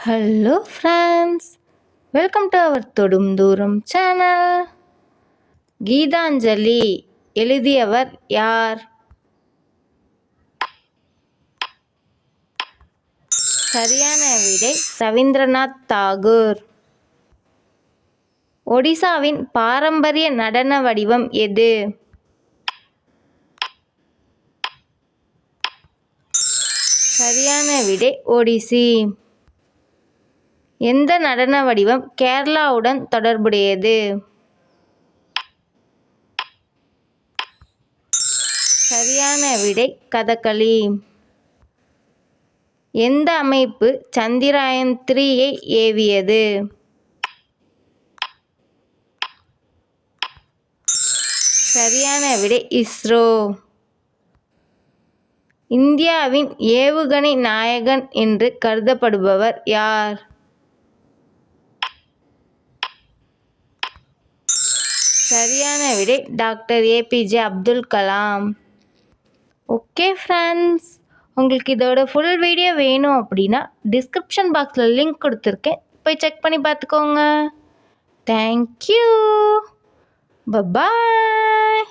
Hello friends, welcome to our Thodum Thooram channel. Gitanjali எழுதியவர் யார்? சரியான விடை ரவீந்திரநாத் தாகூர். ஒடிசாவின் பாரம்பரிய நடன வடிவம் எது? சரியான விடை ஒடிசி. எந்த நடன வடிவம் கேரளாவுடன் தொடர்புடையது? சரியான விடை கதகளி. எந்த அமைப்பு சந்திரயான் 3ஐ ஏவியது? சரியான விடை இஸ்ரோ. இந்தியாவின் ஏவுகணை நாயகன் என்று கருதப்படுபவர் யார்? சரியான விடை doctor APJ Abdul Kalam. Okay friends, உங்களுக்கு இதோட ஃபுல் வீடியோ வேணும் அப்படின்னா டிஸ்கிரிப்ஷன் பாக்ஸில் லிங்க் கொடுத்துருக்கேன், போய் செக் பண்ணி பார்த்துக்கோங்க. Thank you, bye bye.